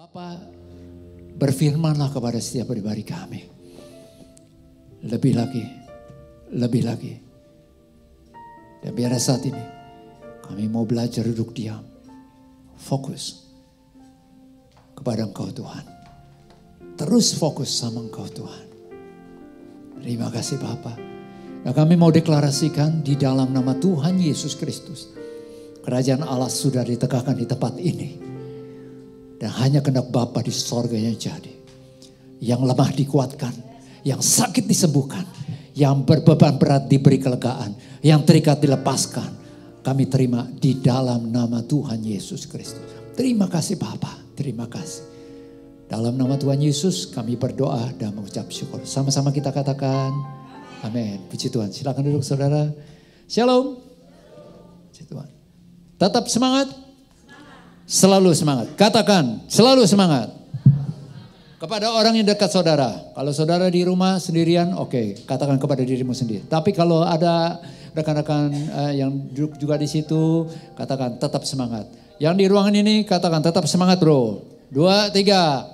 Bapa, berfirmanlah kepada setiap pribadi kami. Lebih lagi, lebih lagi. Dan biar saat ini kami mau belajar duduk diam. Fokus kepada Engkau Tuhan. Terus fokus sama Engkau Tuhan. Terima kasih Bapa. Dan kami mau deklarasikan di dalam nama Tuhan Yesus Kristus. Kerajaan Allah sudah ditegakkan di tempat ini. Dan hanya kehendak Bapa di sorga yang jadi. Yang lemah dikuatkan. Yang sakit disembuhkan. Yang berbeban berat diberi kelegaan. Yang terikat dilepaskan. Kami terima di dalam nama Tuhan Yesus Kristus. Terima kasih Bapa. Terima kasih. Dalam nama Tuhan Yesus kami berdoa dan mengucap syukur. Sama-sama kita katakan amin. Puji Tuhan. Silakan duduk saudara. Shalom. Puji Tuhan. Tetap semangat. Selalu semangat. Katakan selalu semangat. Kepada orang yang dekat saudara. Kalau saudara di rumah sendirian, oke, katakan kepada dirimu sendiri. Tapi kalau ada rekan-rekan yang duduk juga di situ, katakan tetap semangat. Yang di ruangan ini katakan tetap semangat bro. 2, 3.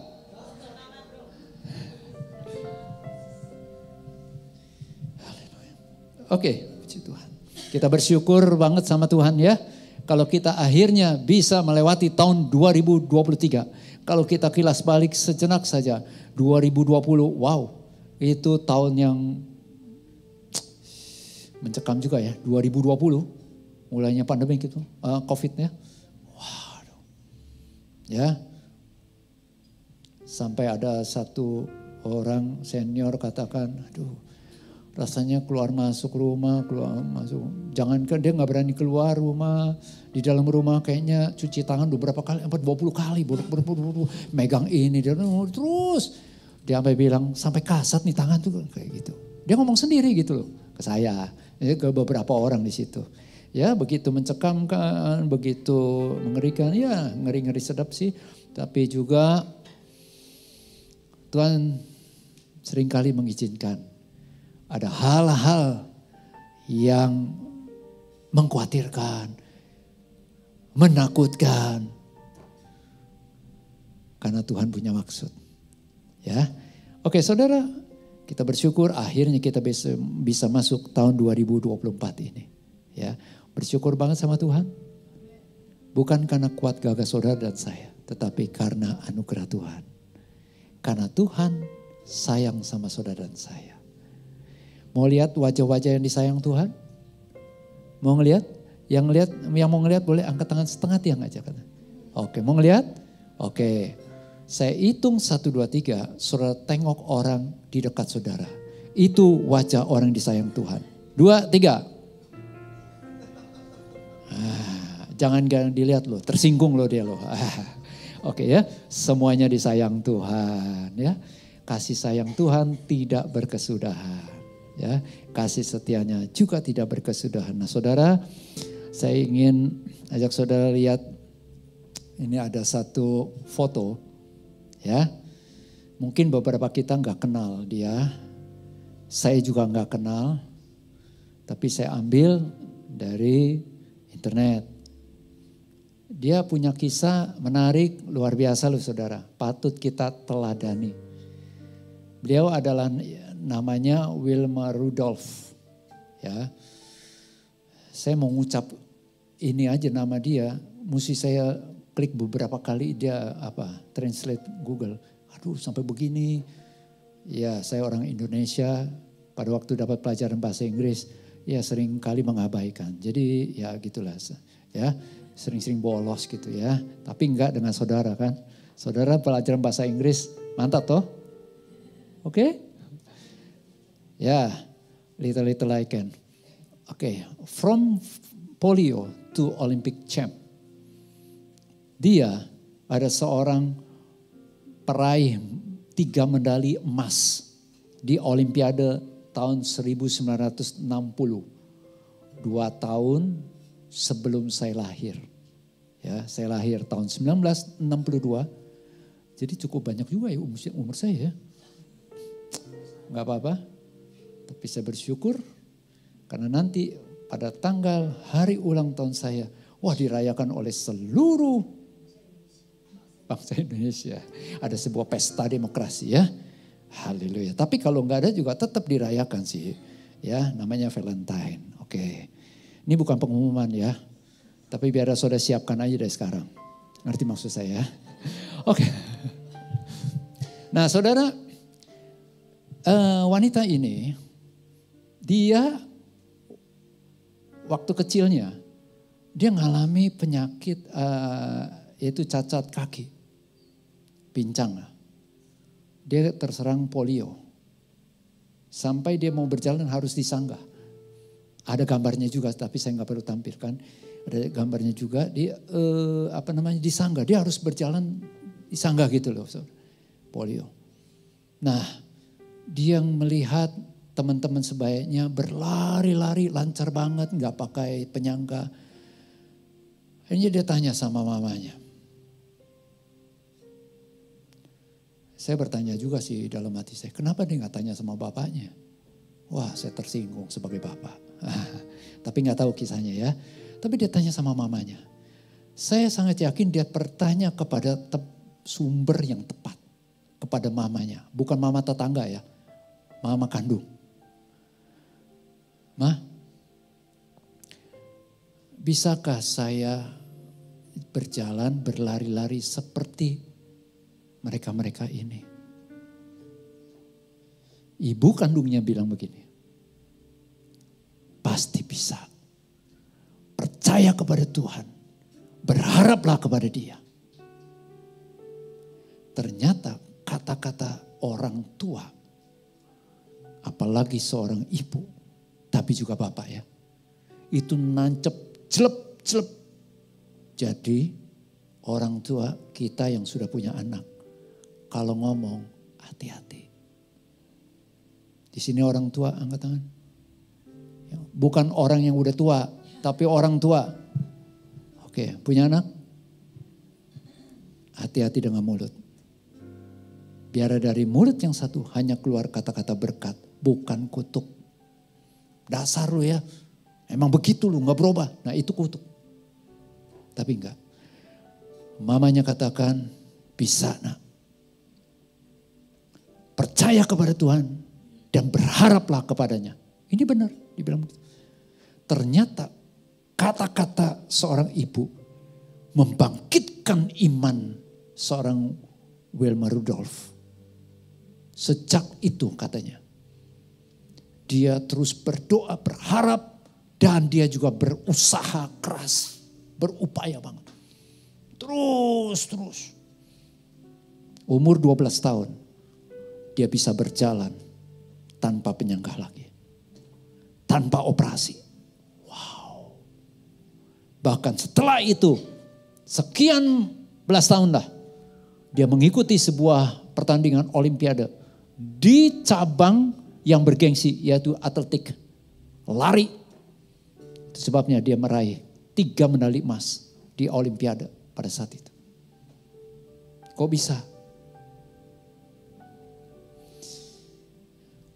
Oke, puji Tuhan. Kita bersyukur banget sama Tuhan ya. Kalau kita akhirnya bisa melewati tahun 2023. Kalau kita kilas balik sejenak saja. 2020, wow. Itu tahun yang mencekam juga ya. 2020, mulainya pandemi gitu. Covid-nya. Waduh. Ya. Sampai ada satu orang senior katakan, aduh. Rasanya keluar masuk rumah, keluar masuk. Jangankan dia gak berani keluar rumah. Di dalam rumah kayaknya cuci tangan beberapa kali, 20 kali. Megang ini, dia terus. Dia sampai bilang, sampai kasat nih tangan tuh kayak gitu. Dia ngomong sendiri gitu loh ke saya. Ke beberapa orang di situ. Ya begitu mencekamkan, begitu mengerikan. Ya ngeri-ngeri sedap sih. Tapi juga Tuhan seringkali mengizinkan. Ada hal-hal yang mengkhawatirkan, menakutkan. Karena Tuhan punya maksud. Ya, oke saudara, kita bersyukur akhirnya kita bisa masuk tahun 2024 ini. Ya, bersyukur banget sama Tuhan. Bukan karena kuat gagah saudara dan saya, tetapi karena anugerah Tuhan. Karena Tuhan sayang sama saudara dan saya. Mau lihat wajah-wajah yang disayang Tuhan? Mau ngelihat? Yang mau ngelihat boleh angkat tangan setengah tiang aja. Oke, mau ngelihat? Oke. Saya hitung 1, 2, 3, saudara tengok orang di dekat saudara. Itu wajah orang disayang Tuhan. 2, 3. Jangan dilihat loh, tersinggung loh dia loh. Oke ya, semuanya disayang Tuhan ya. Kasih sayang Tuhan tidak berkesudahan. Ya, kasih setianya juga tidak berkesudahan. Nah saudara, saya ingin ajak saudara lihat, ini ada satu foto ya. Mungkin beberapa kita nggak kenal dia, saya juga nggak kenal, tapi saya ambil dari internet. Dia punya kisah menarik, luar biasa loh saudara, patut kita teladani. Beliau adalah namanya Wilma Rudolph. Ya. Saya mau ngucap ini aja nama dia, mesti saya klik beberapa kali dia translate Google. Aduh sampai begini. Ya, saya orang Indonesia, pada waktu dapat pelajaran bahasa Inggris, ya sering kali mengabaikan. Jadi ya gitulah. Ya, sering-sering bolos gitu ya. Tapi enggak dengan saudara kan. Saudara pelajaran bahasa Inggris mantap toh? Oke? Ya, little I can. Oke, from polio to Olympic champ. Dia ada seorang peraih 3 medali emas di Olimpiade tahun 1960. 2 tahun sebelum saya lahir. Ya, saya lahir tahun 1962. Jadi cukup banyak juga ya umur saya ya. Gak apa-apa. Tapi saya bersyukur karena nanti pada tanggal hari ulang tahun saya, wah dirayakan oleh seluruh bangsa Indonesia. Ada sebuah pesta demokrasi ya. Haleluya. Tapi kalau nggak ada juga tetap dirayakan sih. Ya, namanya Valentine. Oke. Ini bukan pengumuman ya. Tapi biar saudara siapkan aja dari sekarang. Ngerti maksud saya? Oke. Nah, saudara, wanita ini dia waktu kecilnya dia mengalami penyakit yaitu cacat kaki, pincang. Dia terserang polio. Sampai dia mau berjalan harus disanggah. Ada gambarnya juga, tapi saya nggak perlu tampilkan. Ada gambarnya juga. Dia disanggah. Dia harus berjalan disanggah gitu loh, polio. Nah, dia melihat teman-teman sebayanya berlari-lari lancar banget, nggak pakai penyangga. Akhirnya dia tanya sama mamanya. Saya bertanya juga sih dalam hati saya, kenapa dia nggak tanya sama bapaknya? Wah, saya tersinggung sebagai bapak. Tapi nggak tahu kisahnya ya. Tapi dia tanya sama mamanya. Saya sangat yakin dia bertanya kepada sumber yang tepat. Kepada mamanya. Bukan mama tetangga ya. Mama kandung. Ma, bisakah saya berjalan berlari-lari seperti mereka-mereka ini? Ibu kandungnya bilang begini. Pasti bisa. Percaya kepada Tuhan. Berharaplah kepada Dia. Ternyata kata-kata orang tua. Apalagi seorang ibu. Tapi juga bapak ya. Itu nancep jelep-jelep. Jadi orang tua kita yang sudah punya anak. Kalau ngomong hati-hati. Di sini orang tua angkat tangan. Bukan orang yang udah tua, tapi orang tua. Oke, punya anak? Hati-hati dengan mulut. Biar dari mulut yang satu hanya keluar kata-kata berkat, bukan kutuk. Dasar lu ya, emang begitu lu gak berubah. Nah itu kutuk. Tapi enggak. Mamanya katakan, bisa nak. Percaya kepada Tuhan dan berharaplah kepadanya. Ini benar, dibilang. Ternyata kata-kata seorang ibu membangkitkan iman seorang Wilma Rudolph. Sejak itu katanya, dia terus berdoa, berharap, dan dia juga berusaha keras, berupaya banget. Terus. Umur 12 tahun, dia bisa berjalan tanpa penyangga lagi. Tanpa operasi. Wow. Bahkan setelah itu, sekian belas tahun lah, dia mengikuti sebuah pertandingan olimpiade di cabang yang bergengsi, yaitu atletik, lari. Itu sebabnya dia meraih 3 medali emas di olimpiade pada saat itu. Kok bisa?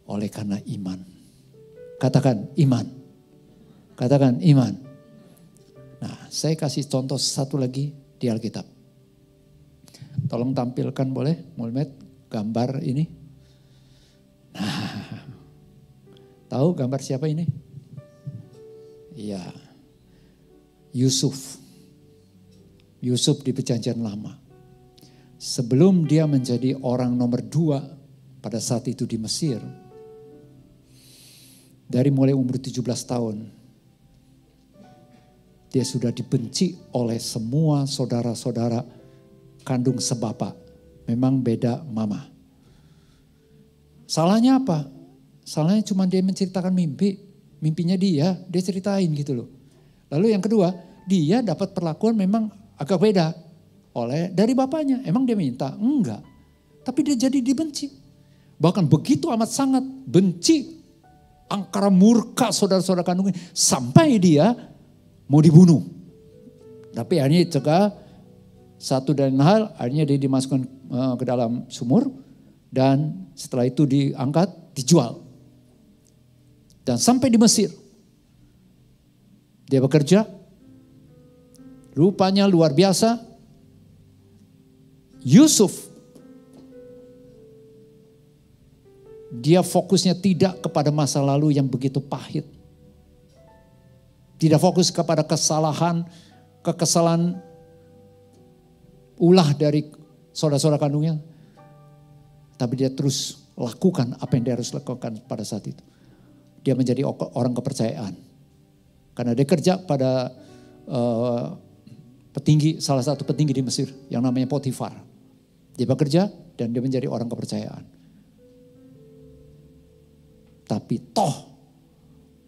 Oleh karena iman. Katakan iman. Katakan iman. Nah, saya kasih contoh satu lagi di Alkitab. Tolong tampilkan boleh, Mulmet, gambar ini. Nah, tahu gambar siapa ini? Iya, Yusuf. Yusuf di Perjanjian Lama. Sebelum dia menjadi orang nomor 2 pada saat itu di Mesir. Dari mulai umur 17 tahun. Dia sudah dibenci oleh semua saudara-saudara kandung sebapak. Memang beda mama. Salahnya apa? Salahnya cuma dia menceritakan mimpi. Mimpinya dia ceritain gitu loh. Lalu yang kedua, dia dapat perlakuan memang agak beda dari bapaknya. Emang dia minta? Enggak. Tapi dia jadi dibenci. Bahkan begitu amat sangat benci, angkara murka saudara-saudara kandungnya. Sampai dia mau dibunuh. Tapi akhirnya dicegah. Satu dan hal, akhirnya dia dimasukkan ke dalam sumur. Dan setelah itu diangkat, dijual. Dan sampai di Mesir. Dia bekerja. Rupanya luar biasa. Yusuf, dia fokusnya tidak kepada masa lalu yang begitu pahit. Tidak fokus kepada kesalahan, kekesalan ulah dari saudara-saudara kandungnya. Tapi dia terus lakukan apa yang dia harus lakukan pada saat itu. Dia menjadi orang kepercayaan. Karena dia kerja pada salah satu petinggi di Mesir yang namanya Potifar. Dia bekerja dan dia menjadi orang kepercayaan. Tapi toh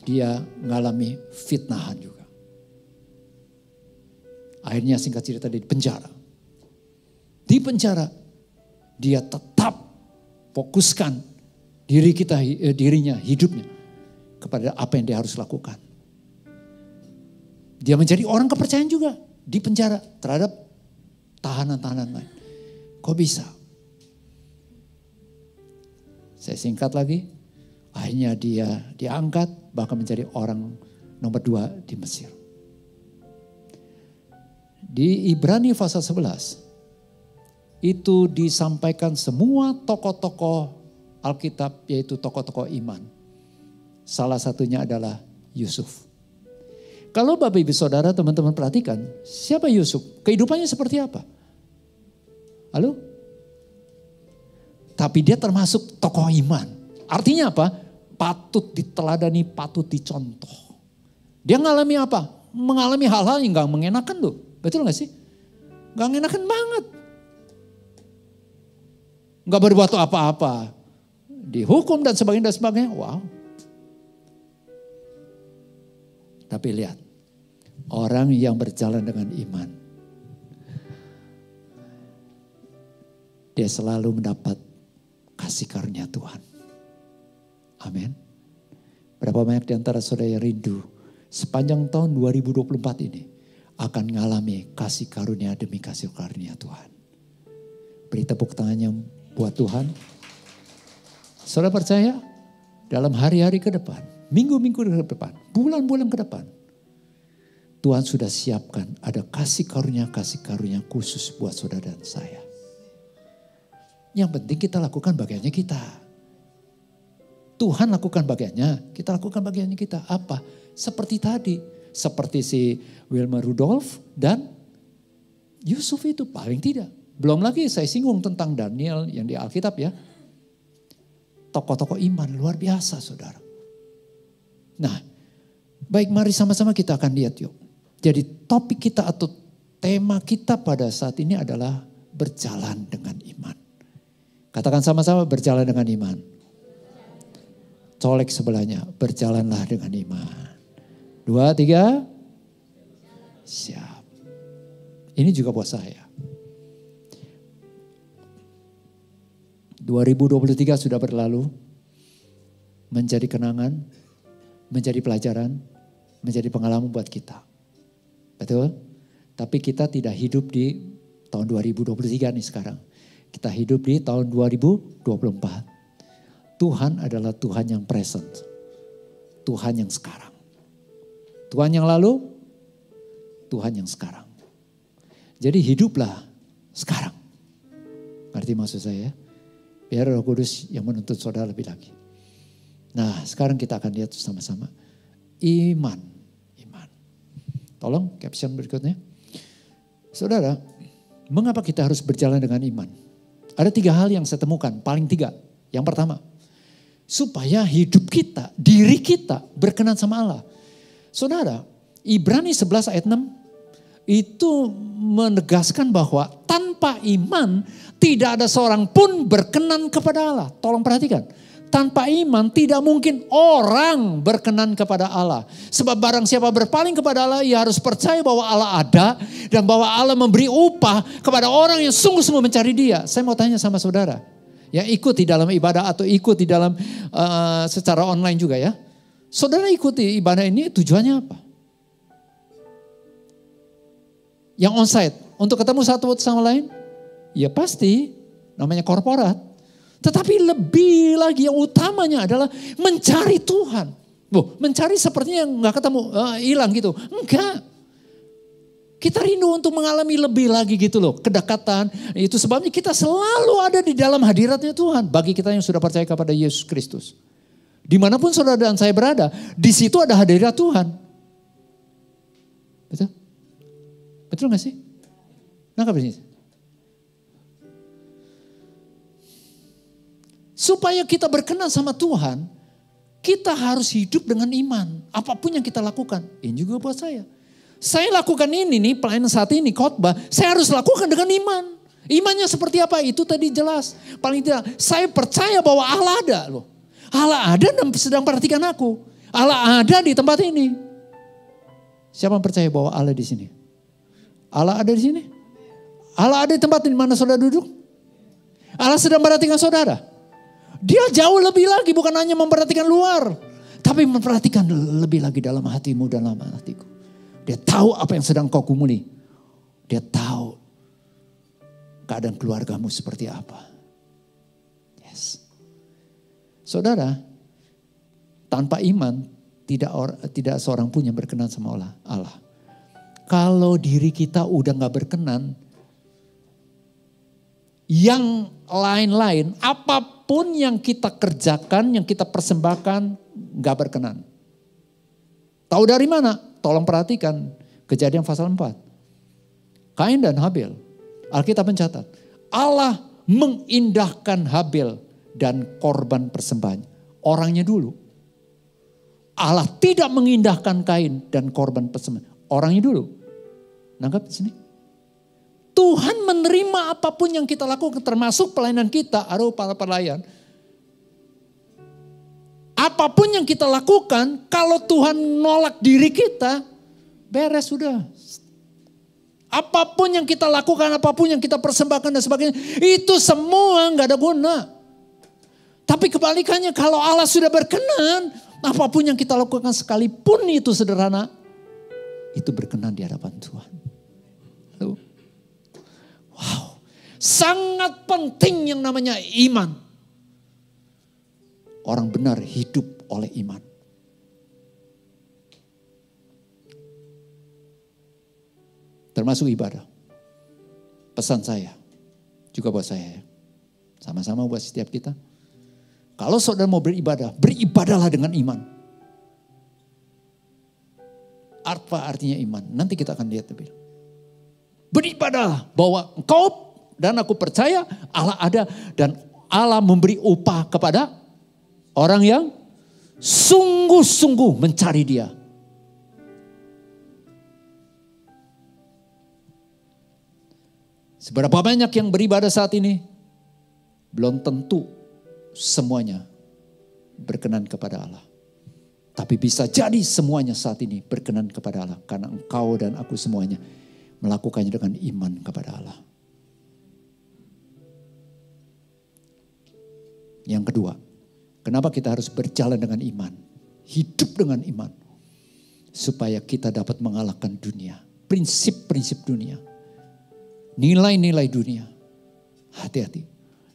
dia mengalami fitnahan juga. Akhirnya singkat cerita dia di penjara. Di penjara dia tetap fokuskan dirinya, hidupnya kepada apa yang dia harus lakukan. Dia menjadi orang kepercayaan juga di penjara terhadap tahanan-tahanan lain. Kok bisa? Saya singkat lagi. Akhirnya dia diangkat bahkan menjadi orang nomor 2 di Mesir. Di Ibrani pasal 11 itu disampaikan semua tokoh-tokoh Alkitab yaitu tokoh-tokoh iman. Salah satunya adalah Yusuf. Kalau Bapak Ibu Saudara teman-teman perhatikan siapa Yusuf? Kehidupannya seperti apa? Halo? Tapi dia termasuk tokoh iman. Artinya apa? Patut diteladani, patut dicontoh. Dia mengalami apa? Mengalami hal-hal yang gak mengenakan loh. Betul gak sih? Gak mengenakan banget. Gak berbuat apa-apa. Dihukum dan sebagainya. Wow. Tapi lihat. Orang yang berjalan dengan iman. Dia selalu mendapat kasih karunia Tuhan. Amin. Berapa banyak di antara saudara yang rindu sepanjang tahun 2024 ini akan mengalami kasih karunia demi kasih karunia Tuhan. Beri tepuk tangannya buat Tuhan. Saudara percaya dalam hari-hari ke depan, minggu-minggu ke depan, bulan-bulan ke depan, Tuhan sudah siapkan ada kasih karunia khusus buat saudara dan saya. Yang penting kita lakukan bagiannya kita. Tuhan lakukan bagiannya, kita lakukan bagiannya kita. Apa? Seperti tadi. Seperti si Wilma Rudolph dan Yusuf itu paling tidak. Belum lagi saya singgung tentang Daniel yang di Alkitab ya. Tokoh-tokoh iman luar biasa saudara. Nah baik mari sama-sama kita akan lihat yuk. Jadi topik kita atau tema kita pada saat ini adalah berjalan dengan iman. Katakan sama-sama berjalan dengan iman. Colek sebelahnya, berjalanlah dengan iman. 2, 3, siap. Ini juga buat saya. 2023 sudah berlalu, menjadi kenangan, menjadi pelajaran, menjadi pengalaman buat kita. Betul? Tapi kita tidak hidup di tahun 2023 nih sekarang. Kita hidup di tahun 2024. Tuhan adalah Tuhan yang present. Tuhan yang sekarang. Tuhan yang lalu, Tuhan yang sekarang. Jadi hiduplah sekarang. Ngerti maksud saya? Biar Roh Kudus yang menuntut saudara lebih lagi. Nah sekarang kita akan lihat sama-sama. Iman. Tolong caption berikutnya. Saudara, mengapa kita harus berjalan dengan iman? Ada 3 hal yang saya temukan, paling 3. Yang pertama, supaya hidup kita, diri kita berkenan sama Allah. Saudara, Ibrani 11 ayat 6 itu menegaskan bahwa tanpa iman tidak ada seorang pun berkenan kepada Allah. Tolong perhatikan. Tanpa iman tidak mungkin orang berkenan kepada Allah. Sebab barang siapa berpaling kepada Allah, ia harus percaya bahwa Allah ada. Dan bahwa Allah memberi upah kepada orang yang sungguh-sungguh mencari dia. Saya mau tanya sama saudara. Yang ikut di dalam ibadah atau ikut di dalam secara online juga ya. Saudara ikuti ibadah ini tujuannya apa? Yang onsite, untuk ketemu satu sama lain? Ya pasti, namanya korporat. Tetapi lebih lagi yang utamanya adalah mencari Tuhan. Mencari sepertinya gak ketemu, hilang gitu. Enggak. Kita rindu untuk mengalami lebih lagi gitu loh, kedekatan. Itu sebabnya kita selalu ada di dalam hadiratnya Tuhan. Bagi kita yang sudah percaya kepada Yesus Kristus. Dimanapun saudara dan saya berada, di situ ada hadirat Tuhan. Betul? Betul gak sih? Nangkap ini. Supaya kita berkenan sama Tuhan, kita harus hidup dengan iman. Apapun yang kita lakukan. Ini juga buat saya. Saya lakukan ini nih, pelayanan saat ini, khotbah. Saya harus lakukan dengan iman. Imannya seperti apa? Itu tadi jelas. Paling tidak, saya percaya bahwa Allah ada loh. Allah ada dan sedang perhatikan aku. Allah ada di tempat ini. Siapa yang percaya bahwa Allah di sini? Allah ada di sini? Allah ada di tempat di mana saudara duduk? Allah sedang perhatikan saudara. Dia jauh lebih lagi, bukan hanya memperhatikan luar. Tapi memperhatikan lebih lagi dalam hatimu dan dalam hatiku. Dia tahu apa yang sedang kau gumuli. Dia tahu keadaan keluargamu seperti apa. Yes. Saudara, tanpa iman tidak seorang pun yang berkenan sama Allah. Kalau diri kita udah gak berkenan, yang lain-lain, apapun yang kita kerjakan, yang kita persembahkan, gak berkenan. Tahu dari mana? Tolong perhatikan Kejadian pasal 4. Kain dan Habel. Alkitab mencatat. Allah mengindahkan Habel dan korban persembahan. Orangnya dulu. Allah tidak mengindahkan Kain dan korban persembahan. Orangnya dulu. Nangkap di sini? Tuhan menerima apapun yang kita lakukan, termasuk pelayanan kita, aduh para pelayan. Apapun yang kita lakukan, kalau Tuhan nolak diri kita, beres sudah. Apapun yang kita lakukan, apapun yang kita persembahkan dan sebagainya, itu semua gak ada guna. Tapi kebalikannya, kalau Allah sudah berkenan, apapun yang kita lakukan sekalipun itu sederhana, itu berkenan di hadapan Tuhan. Wow, sangat penting yang namanya iman. Orang benar hidup oleh iman. Termasuk ibadah. Pesan saya, juga buat saya. Sama-sama buat setiap kita. Kalau saudara mau beribadah, beribadahlah dengan iman. Apa artinya iman? Nanti kita akan lihat lebih. Beribadah bahwa engkau dan aku percaya Allah ada dan Allah memberi upah kepada orang yang sungguh-sungguh mencari Dia. Seberapa banyak yang beribadah saat ini? Belum tentu semuanya berkenan kepada Allah. Tapi bisa jadi semuanya saat ini berkenan kepada Allah. Karena engkau dan aku semuanya melakukannya dengan iman kepada Allah. Yang kedua, kenapa kita harus berjalan dengan iman? Hidup dengan iman. Supaya kita dapat mengalahkan dunia. Prinsip-prinsip dunia. Nilai-nilai dunia. Hati-hati.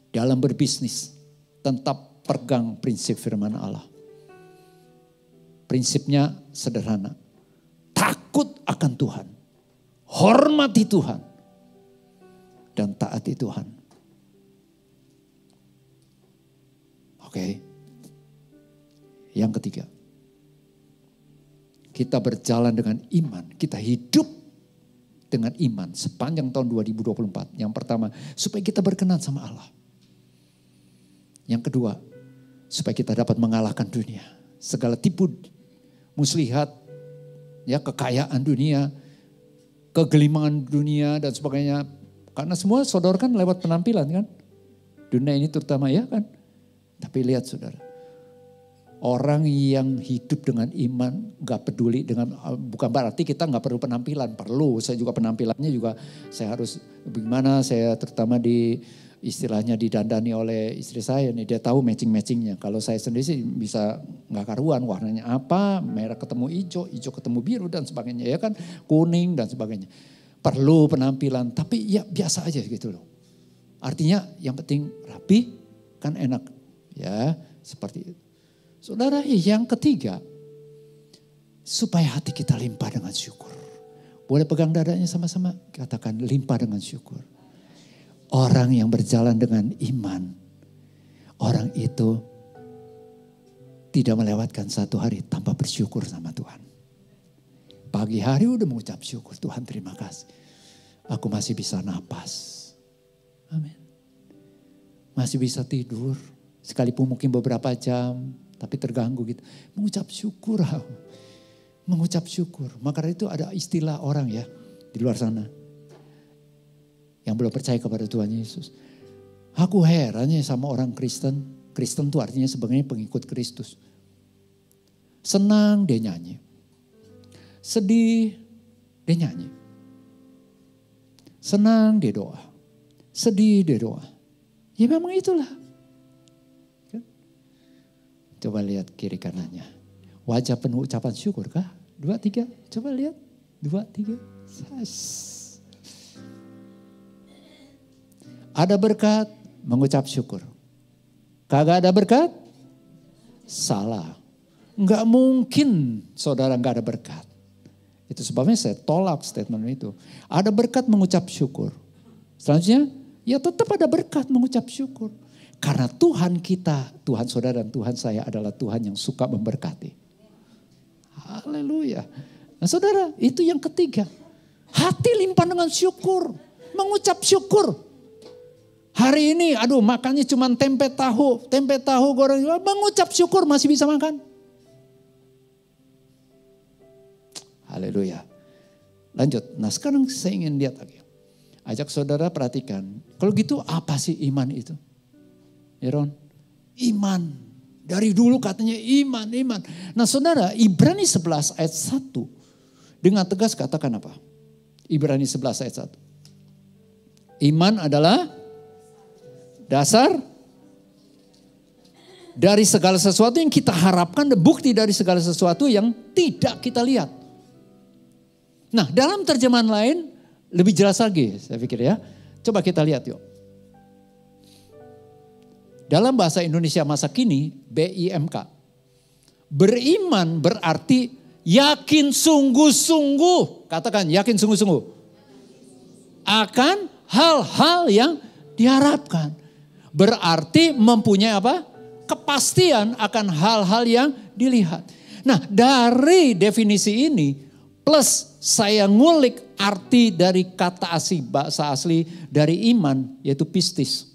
Dalam berbisnis, tetap pegang prinsip firman Allah. Prinsipnya sederhana. Takut akan Tuhan. Hormati Tuhan. Dan taati Tuhan. Oke. Yang ketiga. Kita berjalan dengan iman. Kita hidup dengan iman sepanjang tahun 2024. Yang pertama, supaya kita berkenan sama Allah. Yang kedua, supaya kita dapat mengalahkan dunia. Segala tipu muslihat, ya kekayaan dunia, kegelimangan dunia dan sebagainya. Karena semua saudara kan lewat penampilan kan. Dunia ini terutama ya kan. Tapi lihat saudara. Orang yang hidup dengan iman gak peduli dengan, bukan berarti kita gak perlu penampilan. Perlu, saya juga penampilannya juga saya harus bagaimana saya terutama di istilahnya didandani oleh istri saya nih. Dia tahu matching-matchingnya. Kalau saya sendiri sih bisa gak karuan warnanya apa, merah ketemu hijau, hijau ketemu biru dan sebagainya. Ya kan kuning dan sebagainya. Perlu penampilan tapi ya biasa aja gitu loh. Artinya yang penting rapi kan enak ya seperti itu. Saudara yang ketiga, supaya hati kita limpah dengan syukur. Boleh pegang dadanya sama-sama. Katakan limpah dengan syukur. Orang yang berjalan dengan iman. Orang itu tidak melewatkan satu hari tanpa bersyukur sama Tuhan. Pagi hari udah mengucap syukur. Tuhan terima kasih. Aku masih bisa napas. Amin. Masih bisa tidur. Sekalipun mungkin beberapa jam. Tapi terganggu gitu. Mengucap syukur. Mengucap syukur. Maka itu ada istilah orang ya. Di luar sana. Yang belum percaya kepada Tuhan Yesus. Aku herannya sama orang Kristen. Kristen itu artinya sebenarnya pengikut Kristus. Senang dia nyanyi. Sedih dia nyanyi. Senang dia doa. Sedih dia doa. Ya memang itulah. Coba lihat kiri kanannya. Wajah penuh ucapan syukur kah? 2, 3. Coba lihat. 2, 3. Ada berkat, mengucap syukur. Kagak ada berkat? Salah. Enggak mungkin saudara enggak ada berkat. Itu sebabnya saya tolak statement itu. Ada berkat mengucap syukur. Selanjutnya, ya tetap ada berkat mengucap syukur. Karena Tuhan kita, Tuhan saudara dan Tuhan saya adalah Tuhan yang suka memberkati. Haleluya. Nah saudara, itu yang ketiga. Hati limpah dengan syukur. Mengucap syukur. Hari ini, aduh makannya cuma tempe tahu goreng. Mengucap syukur masih bisa makan. Haleluya. Lanjut. Nah sekarang saya ingin lihat lagi. Ajak saudara perhatikan. Kalau gitu apa sih iman itu? Ya Ron? Iman. Dari dulu katanya iman. Nah saudara, Ibrani 11 ayat 1. Dengan tegas katakan apa? Ibrani 11 ayat 1. Iman adalah dasar dari segala sesuatu yang kita harapkan dan bukti dari segala sesuatu yang tidak kita lihat. Nah dalam terjemahan lain lebih jelas lagi saya pikir ya. Coba kita lihat yuk. Dalam bahasa Indonesia masa kini, BIMK. Beriman berarti yakin sungguh-sungguh. Katakan yakin sungguh-sungguh. Akan hal-hal yang diharapkan. Berarti mempunyai apa? Kepastian akan hal-hal yang dilihat. Nah dari definisi ini plus saya ngulik arti dari kata asli, bahasa asli dari iman yaitu pistis.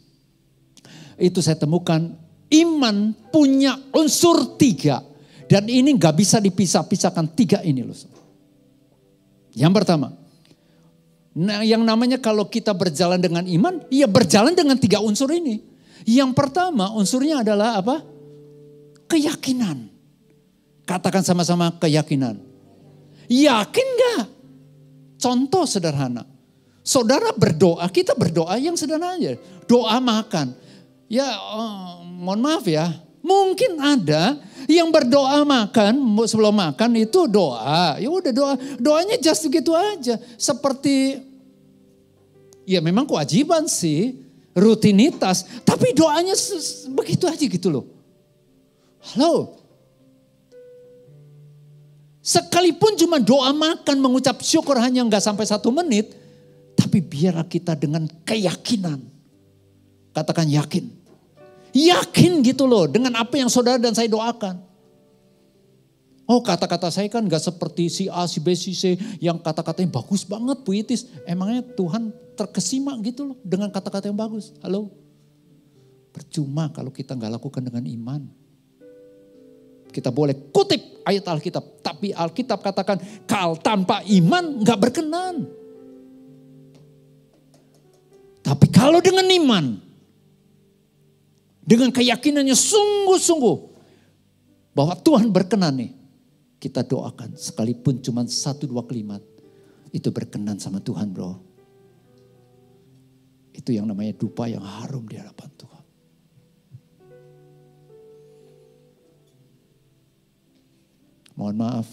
Itu saya temukan iman punya unsur 3. Dan ini gak bisa dipisah-pisahkan 3 ini loh. Yang pertama. Nah, yang namanya kalau kita berjalan dengan iman. Ya berjalan dengan 3 unsur ini. Yang pertama unsurnya adalah apa? Keyakinan. Katakan sama-sama keyakinan. Yakin gak? Contoh sederhana. Saudara berdoa, kita berdoa yang sederhana aja. Doa makan. Ya mohon maaf ya, mungkin ada yang berdoa makan, sebelum makan itu doa. Ya udah doanya just gitu aja. Seperti, ya memang kewajiban sih, rutinitas. Tapi doanya begitu aja gitu loh. Halo. Sekalipun cuma doa makan, mengucap syukur hanya nggak sampai 1 menit. Tapi biarlah kita dengan keyakinan. Katakan yakin. Yakin gitu loh dengan apa yang saudara dan saya doakan. Oh kata-kata saya kan gak seperti si A, si B, si C yang kata-katanya bagus banget, puitis. Emangnya Tuhan terkesima gitu loh dengan kata-kata yang bagus. Halo? Percuma kalau kita gak lakukan dengan iman. Kita boleh kutip ayat Alkitab. Tapi Alkitab katakan kalau tanpa iman gak berkenan. Tapi kalau dengan iman. Dengan keyakinannya sungguh-sungguh. Bahwa Tuhan berkenan nih. Kita doakan sekalipun cuma 1-2 kalimat. Itu berkenan sama Tuhan bro. Itu yang namanya dupa yang harum di hadapan Tuhan. Mohon maaf.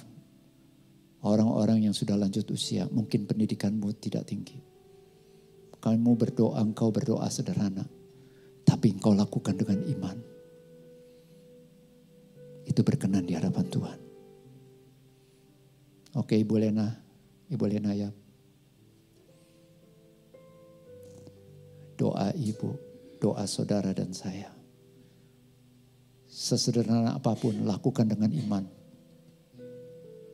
Orang-orang yang sudah lanjut usia. Mungkin pendidikanmu tidak tinggi. Kamu berdoa, engkau berdoa sederhana. Tapi engkau lakukan dengan iman. Itu berkenan di hadapan Tuhan. Oke Ibu Lena, Ibu Lenaya. Doa ibu, doa saudara dan saya. Sesederhana apapun, lakukan dengan iman.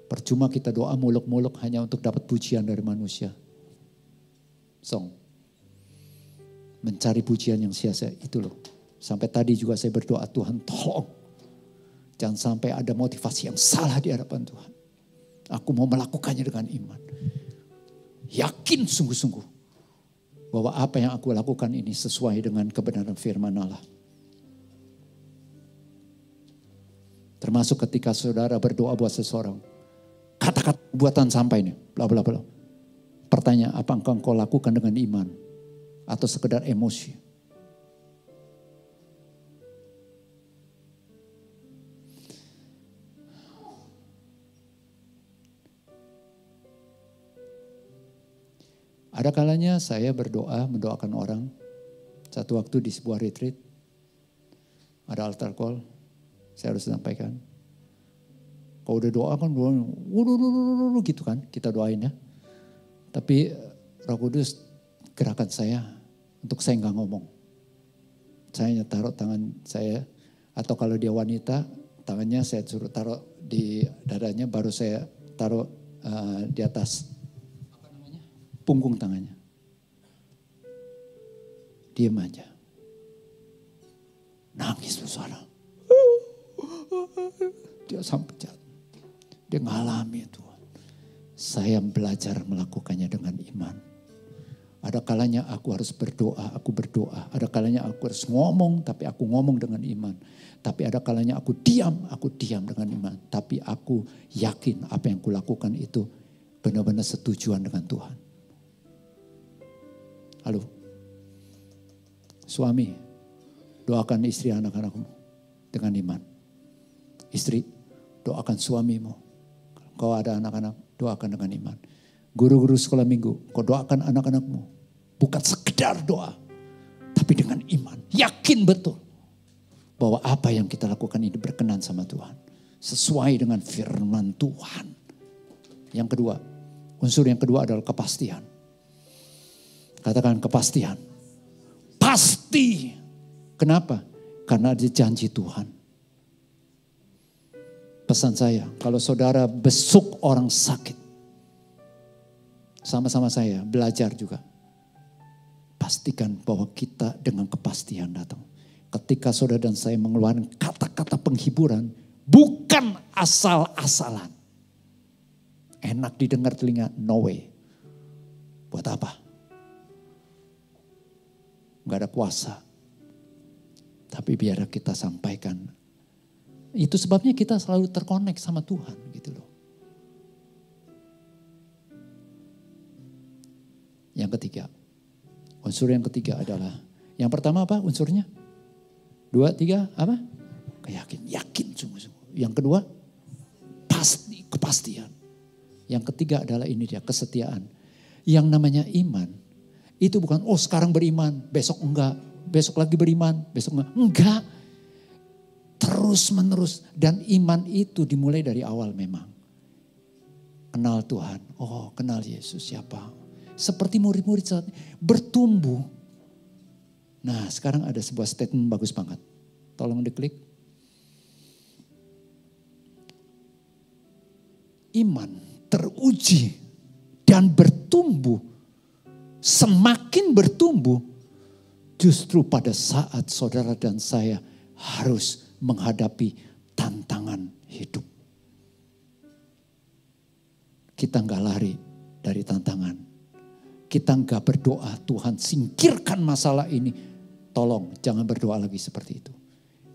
Percuma kita doa muluk-muluk hanya untuk dapat pujian dari manusia. Mencari pujian yang sia-sia itu loh. Sampai tadi juga saya berdoa, Tuhan tolong. Jangan sampai ada motivasi yang salah di hadapan Tuhan. Aku mau melakukannya dengan iman. Yakin sungguh-sungguh bahwa apa yang aku lakukan ini sesuai dengan kebenaran firman Allah. Termasuk ketika saudara berdoa buat seseorang. Kata-kata buatan sampai nih, bla bla bla. Pertanyaan, apa engkau lakukan dengan iman atau sekedar emosi? Ada kalanya saya berdoa, mendoakan orang. Satu waktu di sebuah retreat, ada altar call, saya harus sampaikan. Kalau udah doa kan, gitu kan, kita doain ya. Tapi Roh Kudus gerakan saya untuk saya nggak ngomong. Saya hanya taruh tangan saya, atau kalau dia wanita, tangannya saya suruh taruh di dadanya, baru saya taruh di atas punggung tangannya. Diam aja. Nangis tuh saudara. Dia sampai jatuh. Dia ngalami Tuhan. Saya belajar melakukannya dengan iman. Ada kalanya aku harus berdoa, aku berdoa. Ada kalanya aku harus ngomong, tapi aku ngomong dengan iman. Tapi ada kalanya aku diam dengan iman. Tapi aku yakin apa yang kulakukan itu benar-benar setujuan dengan Tuhan. Halo, suami, doakan istri anak-anakmu dengan iman. Istri, doakan suamimu. Kau ada anak-anak, doakan dengan iman. Guru-guru sekolah minggu, kau doakan anak-anakmu. Bukan sekedar doa, tapi dengan iman. Yakin betul bahwa apa yang kita lakukan ini berkenan sama Tuhan. Sesuai dengan firman Tuhan. Yang kedua, unsur yang kedua adalah kepastian. Katakan kepastian. Pasti. Kenapa? Karena ada janji Tuhan. Pesan saya, kalau saudara besuk orang sakit, sama-sama saya belajar juga. Pastikan bahwa kita dengan kepastian datang. Ketika saudara dan saya mengeluarkan kata-kata penghiburan, bukan asal-asalan. Enak didengar telinga, no way. Buat apa? Gak ada kuasa. Tapi biar kita sampaikan. Itu sebabnya kita selalu terkonek sama Tuhan gitu loh. Yang ketiga. Unsur yang ketiga adalah. Yang pertama apa unsurnya? 2, 3 apa? Yakin sungguh-sungguh. Yang kedua pasti, kepastian. Yang ketiga adalah ini dia, kesetiaan. Yang namanya iman. Itu bukan sekarang beriman, besok enggak. Besok lagi beriman, besok enggak. Enggak. Terus menerus. Dan iman itu dimulai dari awal memang. Kenal Tuhan. Kenal Yesus siapa. Seperti murid-murid saat ini. Bertumbuh. Nah sekarang ada sebuah statement bagus banget. Tolong diklik. Iman teruji dan bertumbuh. Semakin bertumbuh. Justru pada saat saudara dan saya harus menghadapi tantangan hidup. Kita enggak lari dari tantangan. Kita enggak berdoa, Tuhan singkirkan masalah ini. Tolong jangan berdoa lagi seperti itu.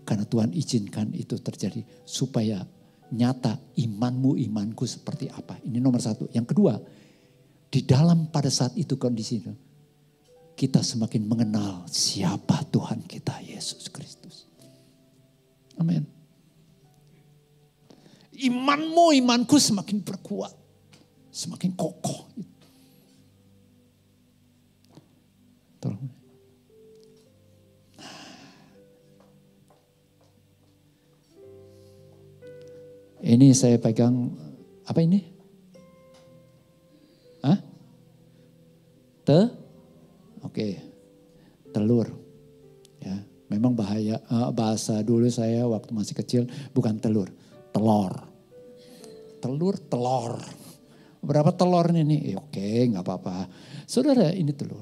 Karena Tuhan izinkan itu terjadi supaya nyata imanmu, imanku seperti apa. Ini nomor satu. Yang kedua, di dalam pada saat itu kondisi itu, kita semakin mengenal siapa Tuhan kita, Yesus Kristus. Amin. Imanmu, imanku semakin berkuat. Semakin kokoh. Tolong. Ini saya pegang, apa ini? memang bahasa dulu saya waktu masih kecil bukan telur, telur. Telur. Berapa telur ini? Oke, nggak apa-apa. Saudara, ini telur.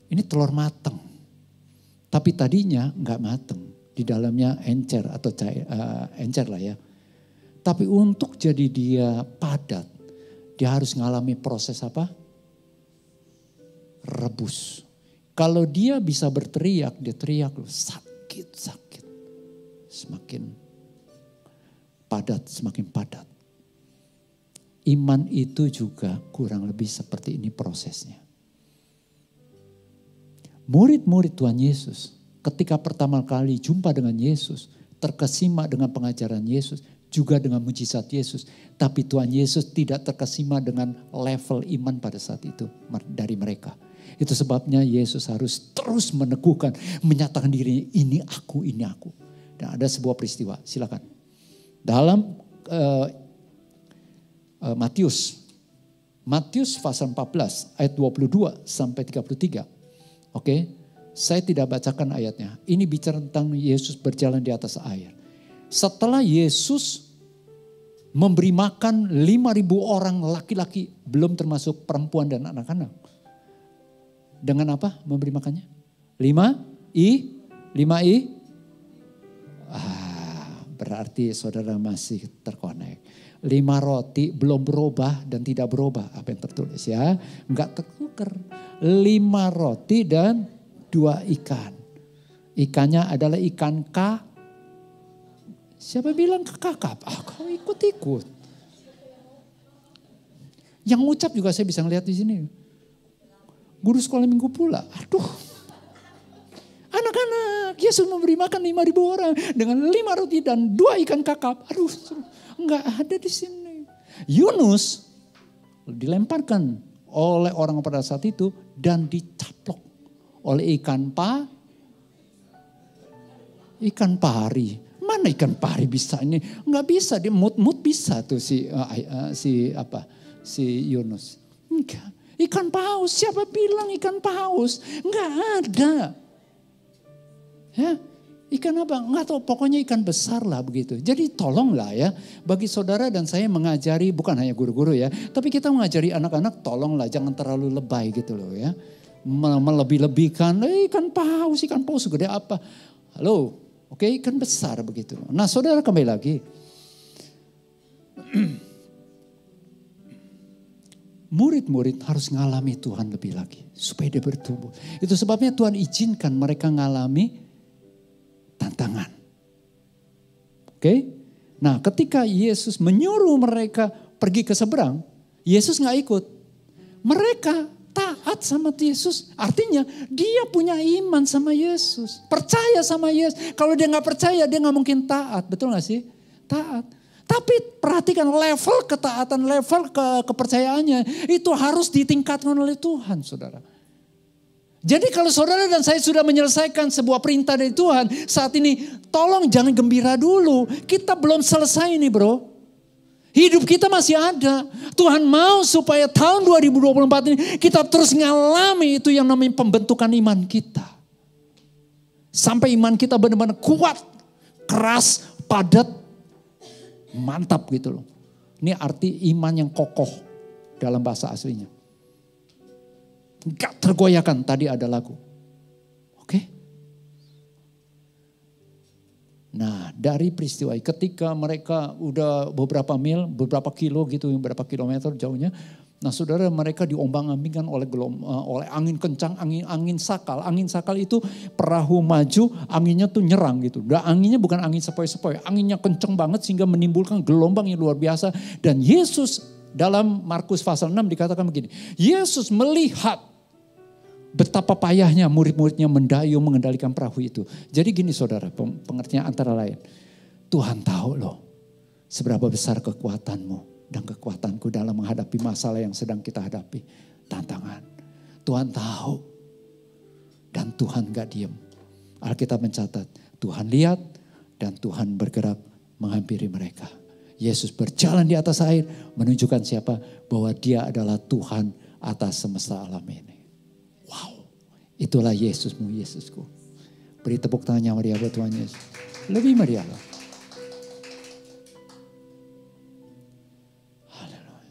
Ini telur matang. Tapi tadinya nggak matang. Di dalamnya encer atau encer lah ya. Tapi untuk jadi dia padat, dia harus ngalami proses apa? Rebus. Kalau dia bisa berteriak, dia teriak loh, sakit. Semakin padat. Iman itu juga kurang lebih seperti ini prosesnya. Murid-murid Tuhan Yesus ketika pertama kali jumpa dengan Yesus, terkesima dengan pengajaran Yesus, juga dengan mujizat Yesus. Tapi Tuhan Yesus tidak terkesima dengan level iman pada saat itu dari mereka. Itu sebabnya Yesus harus terus meneguhkan, menyatakan diri, ini aku. Dan ada sebuah peristiwa, silakan. Dalam Matius pasal 14 ayat 22 sampai 33. Oke, saya tidak bacakan ayatnya. Ini bicara tentang Yesus berjalan di atas air. Setelah Yesus memberi makan 5.000 orang laki-laki, belum termasuk perempuan dan anak-anak. Dengan apa memberi makannya? 5 I. Berarti saudara masih terkonek. 5 roti belum berubah dan tidak berubah. Apa yang tertulis ya? Enggak tertukar. 5 roti dan 2 ikan. Ikannya adalah ikan siapa bilang kakap? Kau ikut-ikut. Yang ngucap juga saya bisa ngeliat di sini. Guru sekolah minggu pula. Aduh. Anak-anak, Yesus memberi makan 5.000 orang dengan 5 roti dan 2 ikan kakap. Aduh, enggak ada di sini. Yunus dilemparkan oleh orang pada saat itu dan dicaplok oleh ikan pari. Mana ikan pari bisa ini? Enggak bisa, dia mut bisa tuh si Yunus. Enggak. Ikan paus, siapa bilang ikan paus? Enggak ada. Ya, ikan apa? Enggak tahu, pokoknya ikan besar lah begitu. Jadi tolonglah ya, bagi saudara dan saya mengajari, bukan hanya guru-guru ya, tapi kita mengajari anak-anak, tolonglah jangan terlalu lebay gitu loh ya. Melebih-lebihkan, ikan paus gede apa? Halo, oke, ikan besar begitu. Nah saudara kembali lagi. Murid-murid harus ngalami Tuhan lebih lagi. Supaya dia bertumbuh. Itu sebabnya Tuhan izinkan mereka ngalami tantangan. Oke? Nah ketika Yesus menyuruh mereka pergi ke seberang. Yesus gak ikut. Mereka taat sama Yesus. Artinya dia punya iman sama Yesus. Percaya sama Yesus. Kalau dia gak percaya dia gak mungkin taat. Betul gak sih? Taat. Tapi perhatikan level ketaatan, level kepercayaannya. Itu harus ditingkatkan oleh Tuhan saudara. Jadi kalau saudara dan saya sudah menyelesaikan sebuah perintah dari Tuhan. Saat ini tolong jangan gembira dulu. Kita belum selesai nih bro. Hidup kita masih ada. Tuhan mau supaya tahun 2024 ini kita terus ngalami itu yang namanya pembentukan iman kita. Sampai iman kita benar-benar kuat, keras, padat. Mantap gitu loh. Ini arti iman yang kokoh dalam bahasa aslinya. Gak tergoyahkan, tadi ada lagu. Oke. Nah dari peristiwa ketika mereka udah beberapa mil, beberapa kilo gitu, beberapa kilometer jauhnya. Nah saudara mereka diombang-ambingkan oleh angin kencang, angin sakal. Angin sakal itu perahu maju, anginnya tuh nyerang gitu. Dan anginnya bukan angin sepoi-sepoi, anginnya kencang banget sehingga menimbulkan gelombang yang luar biasa. Dan Yesus dalam Markus pasal 6 dikatakan begini. Yesus melihat betapa payahnya murid-muridnya mendayung mengendalikan perahu itu. Jadi gini saudara, pengertian antara lain. Tuhan tahu loh seberapa besar kekuatanmu. Dan kekuatanku dalam menghadapi masalah yang sedang kita hadapi. Tantangan. Tuhan tahu. Dan Tuhan gak diem. Alkitab mencatat. Tuhan lihat dan Tuhan bergerak menghampiri mereka. Yesus berjalan di atas air. Menunjukkan siapa? Bahwa dia adalah Tuhan atas semesta alam ini. Wow. Itulah Yesusmu, Yesusku. Beri tepuk tangan yang meriah buat Tuhan Yesus. Lebih meriah loh.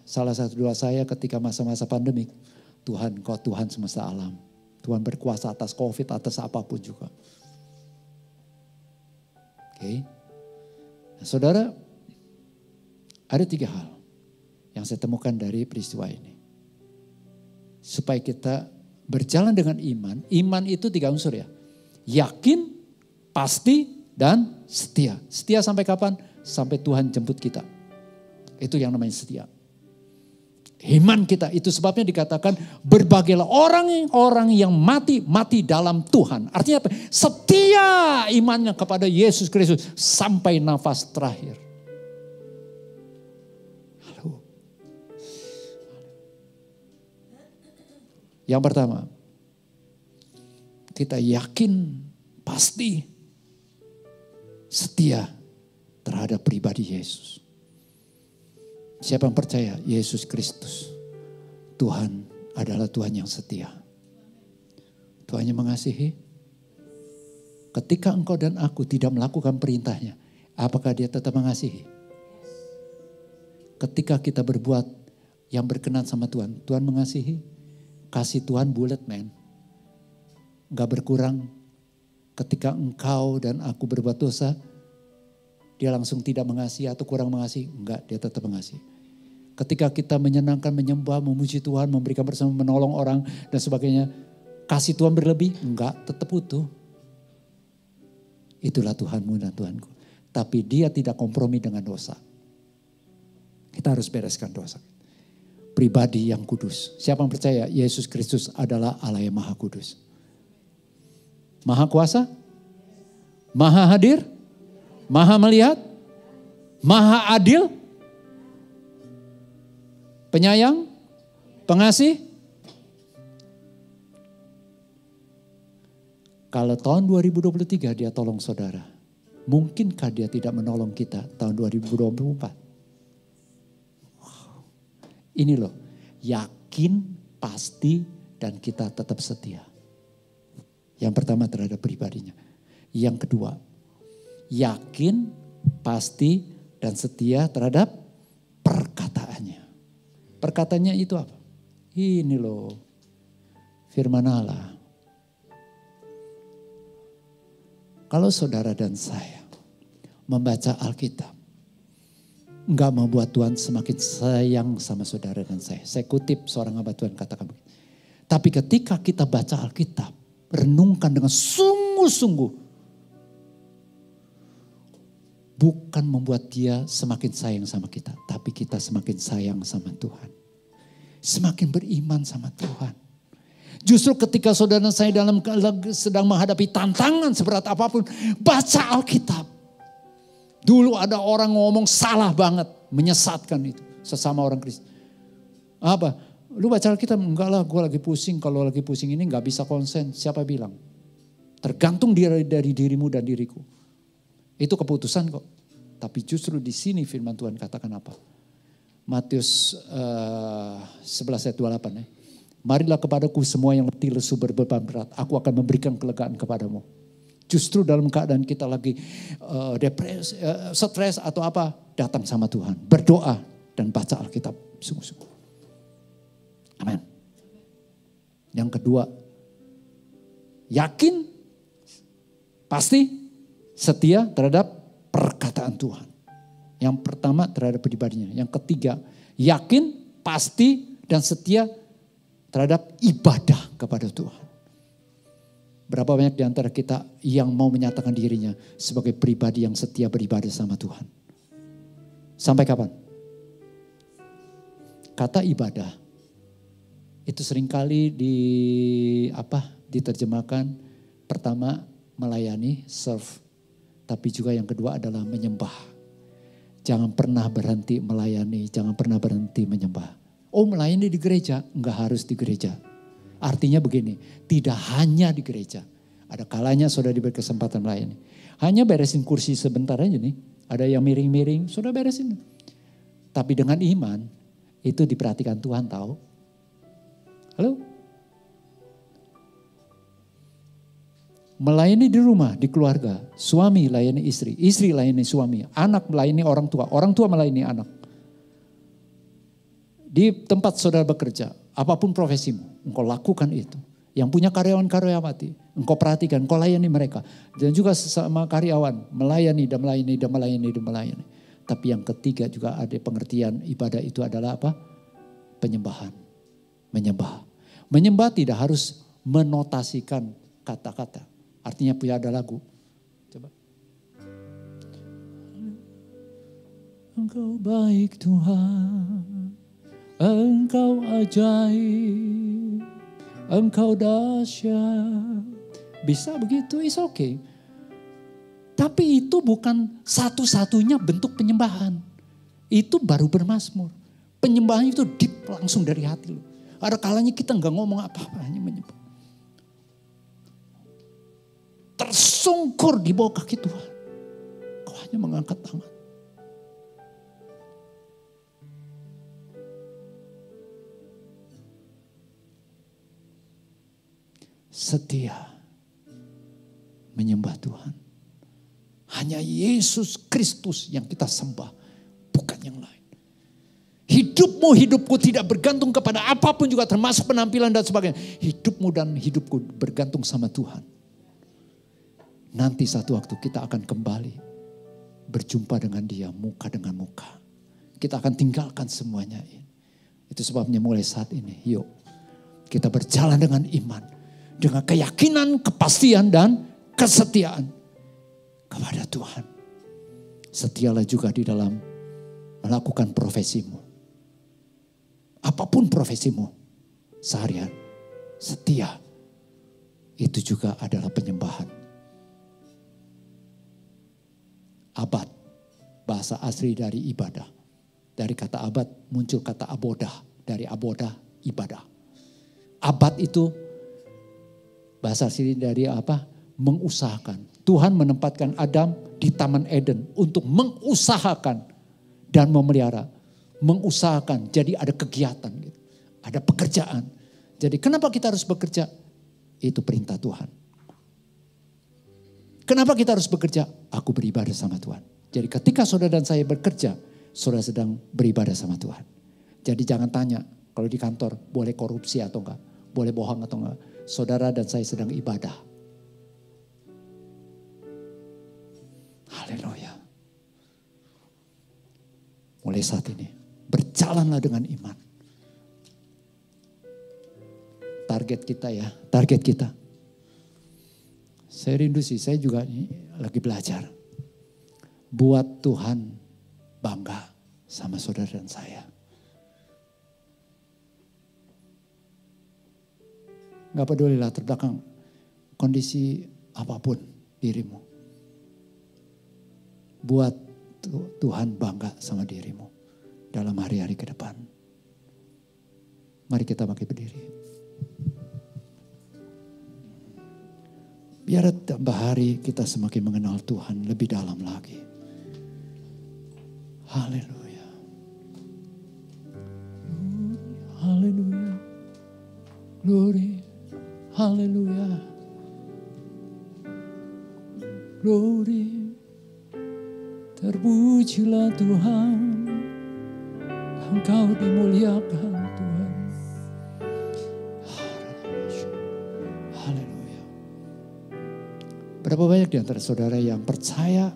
Salah satu doa saya ketika masa-masa pandemik, Tuhan, Kau Tuhan semesta alam. Tuhan berkuasa atas COVID, atas apapun juga. Oke. Nah, saudara, ada 3 hal yang saya temukan dari peristiwa ini. Supaya kita berjalan dengan iman. Iman itu 3 unsur ya. Yakin, pasti, dan setia. Setia sampai kapan? Sampai Tuhan jemput kita. Itu yang namanya setia. Iman kita, itu sebabnya dikatakan berbagailah orang yang mati dalam Tuhan. Artinya apa? Setia imannya kepada Yesus Kristus sampai nafas terakhir. Halo. Yang pertama, kita yakin pasti setia terhadap pribadi Yesus. Siapa yang percaya Yesus Kristus, Tuhan adalah Tuhan yang setia. Tuhan yang mengasihi. Ketika engkau dan aku tidak melakukan perintahnya, apakah dia tetap mengasihi? Ketika kita berbuat yang berkenan sama Tuhan, Tuhan mengasihi. Kasih Tuhan bulat men. Gak berkurang. Ketika engkau dan aku berbuat dosa, dia langsung tidak mengasihi atau kurang mengasihi. Enggak, dia tetap mengasihi. Ketika kita menyenangkan, menyembah, memuji Tuhan, memberikan bersama, menolong orang dan sebagainya. Kasih Tuhan berlebih? Enggak, tetap utuh. Itulah Tuhanmu dan Tuhanku. Tapi dia tidak kompromi dengan dosa. Kita harus bereskan dosa. Pribadi yang kudus. Siapa yang percaya Yesus Kristus adalah Allah yang Maha Kudus? Maha kuasa? Maha hadir? Maha melihat? Maha adil? Penyayang? Pengasih? Kalau tahun 2023 dia tolong saudara, mungkinkah dia tidak menolong kita tahun 2024? Wow. Ini loh, yakin, pasti, dan kita tetap setia. Yang pertama terhadap pribadinya. Yang kedua, yakin, pasti, dan setia terhadap perkataannya. Perkataannya itu apa? Ini loh, firman Allah. Kalau saudara dan saya membaca Alkitab, enggak membuat Tuhan semakin sayang sama saudara dan saya. Saya kutip seorang hamba Tuhan katakan begitu. Tapi ketika kita baca Alkitab, renungkan dengan sungguh-sungguh, bukan membuat dia semakin sayang sama kita. Tapi kita semakin sayang sama Tuhan. Semakin beriman sama Tuhan. Justru ketika saudara saya sedang menghadapi tantangan seberat apapun. Baca Alkitab. Dulu ada orang ngomong salah banget. Menyesatkan itu. Sesama orang Kristen. Apa? Lu baca Alkitab? Enggak lah, gue lagi pusing. Kalau lagi pusing ini gak bisa konsen. Siapa bilang? Tergantung dari dirimu dan diriku. Itu keputusan kok. Tapi justru di sini firman Tuhan katakan apa? Matius 11 ayat 28 ya. Marilah kepadaku semua yang letih lesu berbeban berat. Aku akan memberikan kelegaan kepadamu. Justru dalam keadaan kita lagi depresi, stres atau apa. Datang sama Tuhan. Berdoa dan baca Alkitab sungguh-sungguh. Amin. Yang kedua. Yakin. Pasti. Setia terhadap perkataan Tuhan. Yang pertama terhadap pribadinya. Yang ketiga, yakin, pasti, dan setia terhadap ibadah kepada Tuhan. Berapa banyak di antara kita yang mau menyatakan dirinya sebagai pribadi yang setia beribadah sama Tuhan? Sampai kapan? Kata ibadah itu seringkali diterjemahkan pertama melayani, serve. Tapi juga yang kedua adalah menyembah. Jangan pernah berhenti melayani, jangan pernah berhenti menyembah. Oh, melayani di gereja, enggak harus di gereja. Artinya begini, tidak hanya di gereja. Ada kalanya saudara diberi kesempatan melayani. Hanya beresin kursi sebentar aja nih. Ada yang miring-miring, saudara beresin. Tapi dengan iman, itu diperhatikan Tuhan tahu. Halo? Melayani di rumah, di keluarga. Suami layani istri, istri layani suami. Anak melayani orang tua melayani anak. Di tempat saudara bekerja, apapun profesimu, engkau lakukan itu. Yang punya karyawan-karyawati, engkau perhatikan, engkau layani mereka. Dan juga sesama karyawan, melayani dan melayani dan melayani dan melayani. Tapi yang ketiga juga ada pengertian ibadah itu adalah apa? Penyembahan. Menyembah. Menyembah tidak harus menotasikan kata-kata. Artinya punya ada lagu. Coba. Engkau baik Tuhan. Engkau ajaib. Engkau dahsyat. Bisa begitu, is okay. Tapi itu bukan satu-satunya bentuk penyembahan. Itu baru bermazmur. Penyembahan itu deep langsung dari hati lo. Ada kalanya kita nggak ngomong apa-apa, hanya menyembah. Tersungkur di bawah kaki Tuhan. Kau hanya mengangkat tangan. Setia menyembah Tuhan. Hanya Yesus Kristus yang kita sembah, bukan yang lain. Hidupku tidak bergantung kepada apapun juga termasuk penampilan dan sebagainya. Hidupmu dan hidupku bergantung sama Tuhan. Nanti satu waktu kita akan kembali berjumpa dengan Dia muka dengan muka. Kita akan tinggalkan semuanya ini. Itu sebabnya mulai saat ini, yuk kita berjalan dengan iman. Dengan keyakinan, kepastian dan kesetiaan kepada Tuhan. Setialah juga di dalam melakukan profesimu. Apapun profesimu seharian, setia itu juga adalah penyembahan. Abad, bahasa asli dari ibadah. Dari kata abad muncul kata abodah, dari abodah ibadah. Abad itu bahasa asli dari apa? Mengusahakan. Tuhan menempatkan Adam di Taman Eden untuk mengusahakan dan memelihara. Mengusahakan, jadi ada kegiatan, gitu. Ada pekerjaan. Jadi kenapa kita harus bekerja? Itu perintah Tuhan. Kenapa kita harus bekerja? Aku beribadah sama Tuhan. Jadi ketika saudara dan saya bekerja, saudara sedang beribadah sama Tuhan. Jadi jangan tanya, kalau di kantor boleh korupsi atau enggak, boleh bohong atau enggak. Saudara dan saya sedang ibadah. Haleluya. Mulai saat ini, berjalanlah dengan iman. Target kita ya, target kita. Saya rindu sih, saya juga lagi belajar. Buat Tuhan bangga sama saudara dan saya. Gak pedulilah terbelakang kondisi apapun dirimu. Buat Tuhan bangga sama dirimu dalam hari-hari ke depan. Mari kita pakai berdiri. Biar tambah hari kita semakin mengenal Tuhan lebih dalam lagi. Haleluya. Haleluya. Glory. Haleluya. Glory. Terpujilah Tuhan. Engkau dimuliakan Tuhan. Haleluya. Berapa banyak di antara saudara yang percaya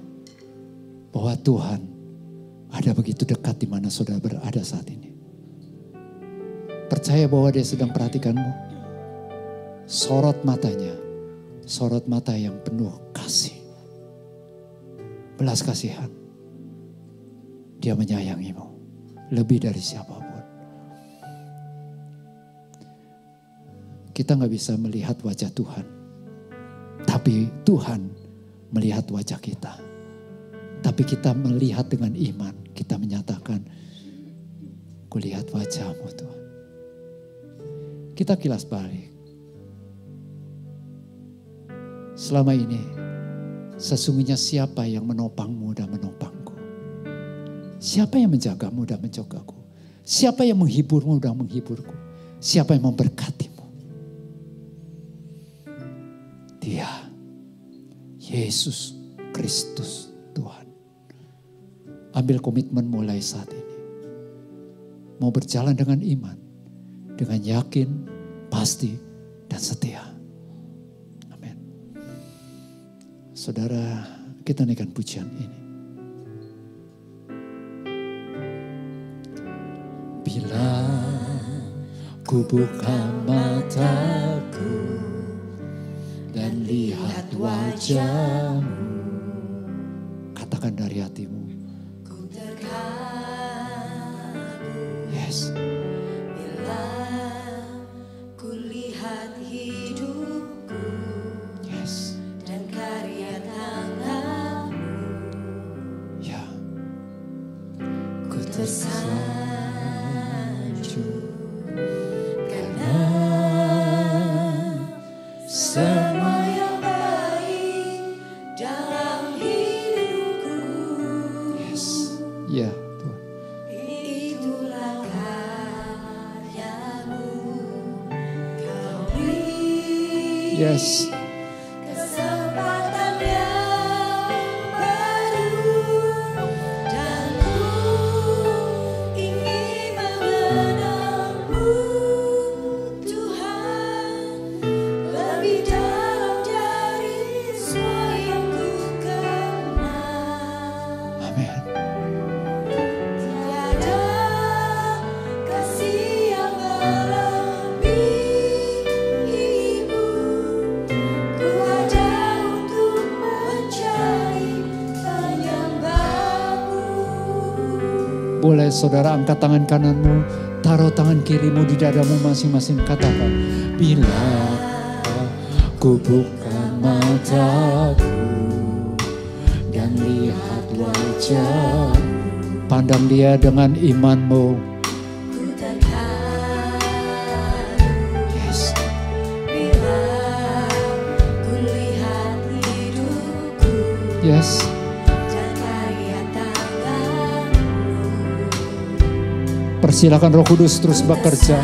bahwa Tuhan ada begitu dekat di mana saudara berada saat ini. Percaya bahwa Dia sedang perhatikanmu. Sorot matanya, sorot mata yang penuh kasih. Belas kasihan. Dia menyayangimu lebih dari siapapun. Kita gak bisa melihat wajah Tuhan. Tapi Tuhan melihat wajah kita. Tapi kita melihat dengan iman. Kita menyatakan, kulihat wajahmu Tuhan. Kita kilas balik. Selama ini, sesungguhnya siapa yang menopangmu dan menopangku? Siapa yang menjagamu dan menjagaku? Siapa yang menghiburmu dan menghiburku? Siapa yang memberkatimu? Dia. Yesus Kristus Tuhan. Ambil komitmen mulai saat ini. Mau berjalan dengan iman, dengan yakin, pasti, dan setia. Amin. Saudara, kita naikkan pujian ini. Bila ku buka mataku dan lihat wajahmu, katakan dari hatimu. Yes. Bila ku lihat hidupku, Yes. dan karya tanganmu, Ya. ku tersanjung karena semua yang baik dalam hidupku. Yes. Ya, Tuhan. Itulah karyamu, kau beri Yes. kesempatan yang baru, dan ku ingin mengenalmu Tuhan, lebih dalam dari semua yang ku kenal. Amin. Tiada kasih yang melebihimu, ku ada untuk mencari penyembahmu. Boleh saudara angkat tangan kananmu, taruh tangan kirimu di dadamu masing-masing, katakan. Bila ku buka mataku dan lihat wajah, pandang dia dengan imanmu. Ku terharu Yes. bila ku lihat hidupku Yes. dan karya tanganmu. Persilakan Roh Kudus terus bekerja.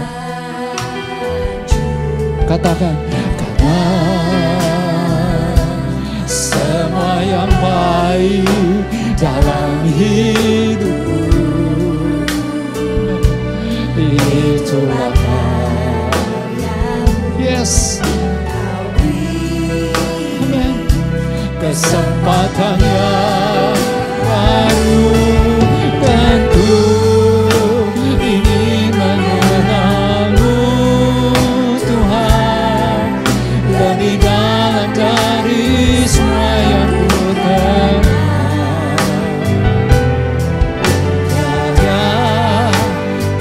Katakan, karena semua yang baik dalam hidupku, itulah yes. Amen. Kesempatan yang baru, dan ku ingin mengenalmu Tuhan, lebih dalam dari semua yang ku kenal. Tiada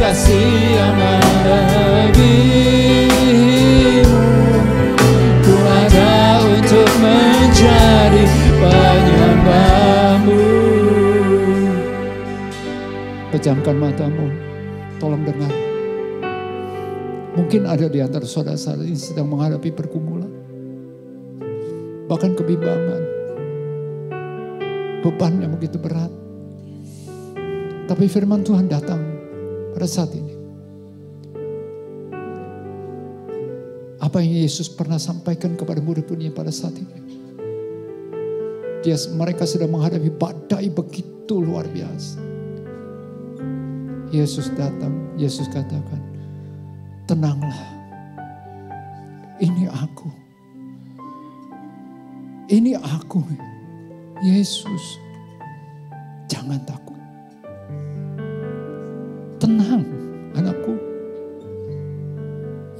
kasih yang melebihimu, ku ada untuk menjadi penyembahmu. Pejamkan matamu, tolong dengar. Mungkin ada di antara saudara-saudara ini sedang menghadapi pergumulan, bahkan kebimbangan, beban yang begitu berat. Tapi firman Tuhan datang pada saat ini. Apa yang Yesus pernah sampaikan kepada murid dunia pada saat ini. Mereka sedang menghadapi badai begitu luar biasa. Yesus datang, Yesus katakan, tenanglah, ini aku. Ini aku, Yesus. Jangan takut. Tenang, anakku.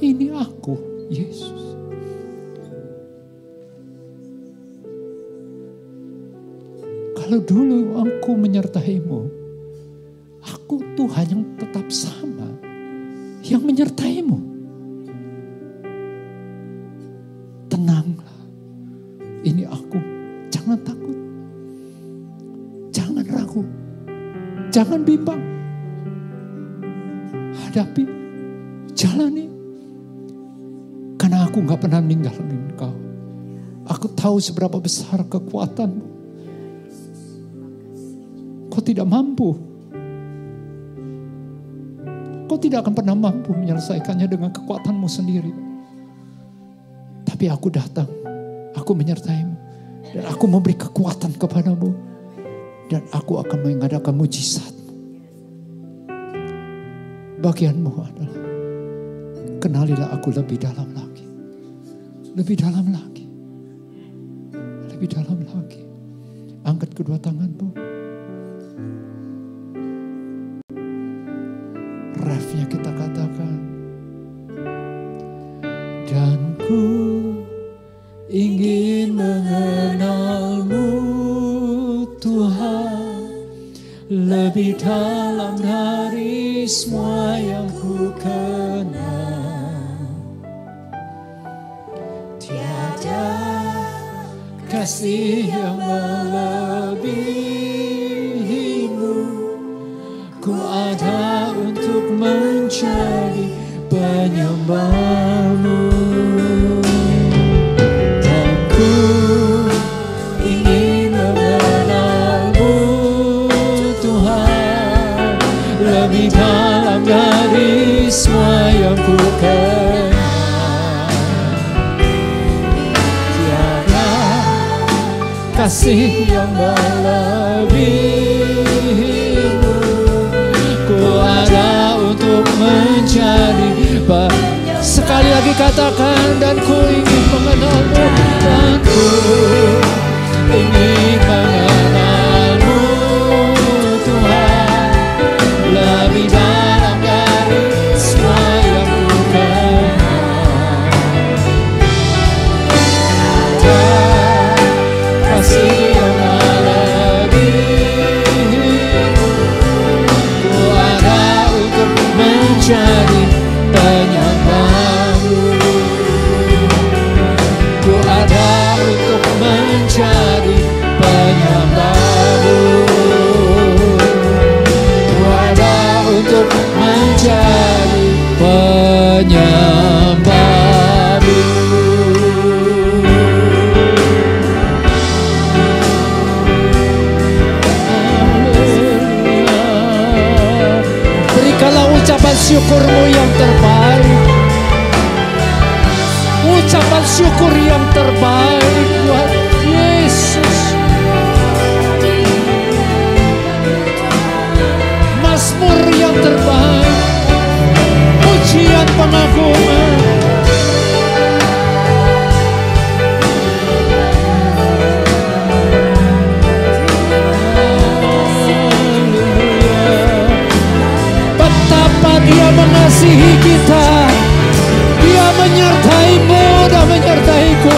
Ini aku, Yesus. Kalau dulu aku menyertaimu, aku Tuhan yang tetap sama, yang menyertaimu. Tenanglah, ini aku. Jangan takut, jangan ragu, jangan bimbang. Hadapi, jalani. Karena aku gak pernah meninggalkan kau. Aku tahu seberapa besar kekuatanmu. Kau tidak mampu. Kau tidak akan pernah mampu menyelesaikannya dengan kekuatanmu sendiri. Tapi aku datang, aku menyertaimu. Dan aku memberi kekuatan kepadamu. Dan aku akan mengadakan mujizat. Bagianmu adalah kenalilah aku lebih dalam lagi. Lebih dalam lagi. Lebih dalam lagi. Angkat kedua tanganmu. Refnya kita katakan. Dan ku ingin mengenalmu Tuhan, lebih dalam dari semua yang ku kenal. Tiada kasih yang melebihimu, ku ada untuk mencari penyembahmu. Dan ku ingin mengenalmu Tuhan, lebih dalam dari semua yang ku kenal. Tiada kasih yang melebihimu, ku ada untuk mencari. Sekali lagi katakan, dan ku ingin mengenalmu, dan ku ingin mengenalmu Tuhan, lebih dalam dari semua yang ku kenal. Dan kasih yang melebihimu, ku ada untuk mencari penyembahmu. Ku ada untuk mencari penyembahmu. Ku ada untuk mencari penyembahmu. Berikanlah ucapan syukurmu yang terbaik. Ucapan syukur yang terbaik buat Yesus. Mazmur yang terbaik. Pujian pengagungan. Betapa Dia mengasihi kita. Dia menyertaimu dan menyertaiku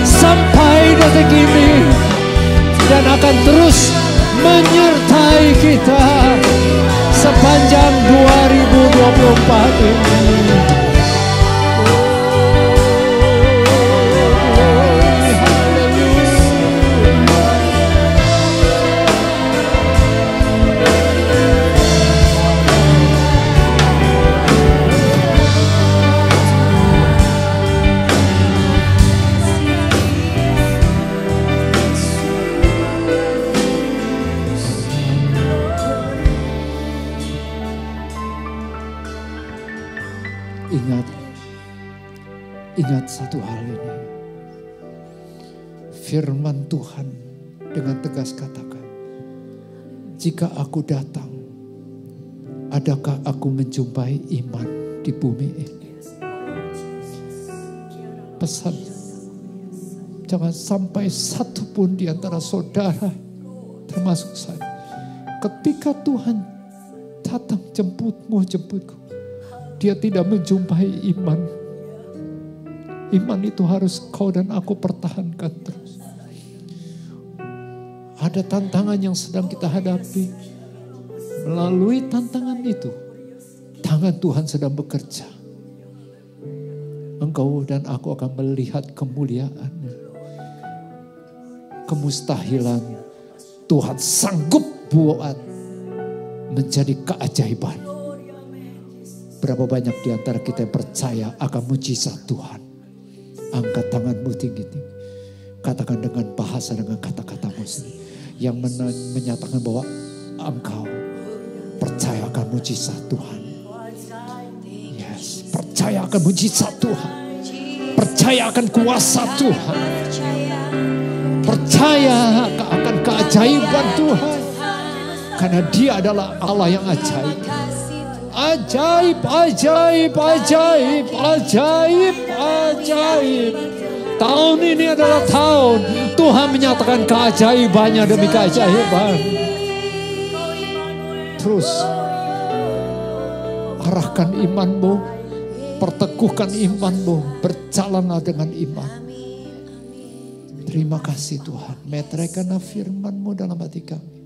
sampai detik ini, dan akan terus menyertai kita sepanjang 2024 ini. Ingat satu hal ini. Firman Tuhan dengan tegas katakan, jika aku datang, adakah aku menjumpai iman di bumi ini? Pesan, jangan sampai satu pun di antara saudara, termasuk saya, ketika Tuhan datang jemputmu, jemputku, dia tidak menjumpai iman. Iman itu harus kau dan aku pertahankan terus. Ada tantangan yang sedang kita hadapi. Melalui tantangan itu, tangan Tuhan sedang bekerja. Engkau dan aku akan melihat kemuliaan-Nya. Kemustahilan Tuhan sanggup buat menjadi keajaiban. Berapa banyak di antara kita yang percaya akan mujizat Tuhan? Angkat tanganmu tinggi-tinggi. Katakan dengan bahasa, dengan kata-katamu sendiri. Yang menyatakan bahwa engkau percaya akan mujizat Tuhan. Yes, percaya akan mujizat Tuhan. Percaya akan kuasa Tuhan. percaya akan keajaiban Tuhan. Karena Dia adalah Allah yang ajaib. Ajaib, ajaib, ajaib, ajaib, ajaib. Tahun ini adalah tahun Tuhan menyatakan keajaibannya demi keajaiban. Terus arahkan imanmu, perteguhkan imanmu, berjalanlah dengan iman. Terima kasih Tuhan, meteraikanlah firman-Mu dalam hati kami.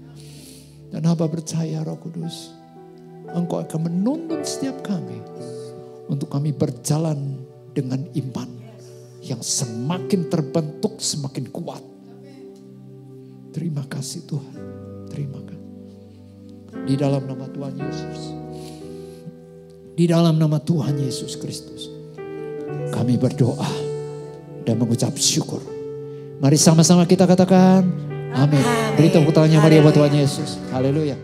Dan hamba percaya Roh Kudus, Engkau akan menuntun setiap kami untuk kami berjalan dengan iman yang semakin terbentuk, semakin kuat. Terima kasih Tuhan, terima kasih. Di dalam nama Tuhan Yesus, di dalam nama Tuhan Yesus Kristus, kami berdoa dan mengucap syukur. Mari sama-sama kita katakan amin. Beri tepuk tangannya Maria buat Tuhan Yesus. Haleluya.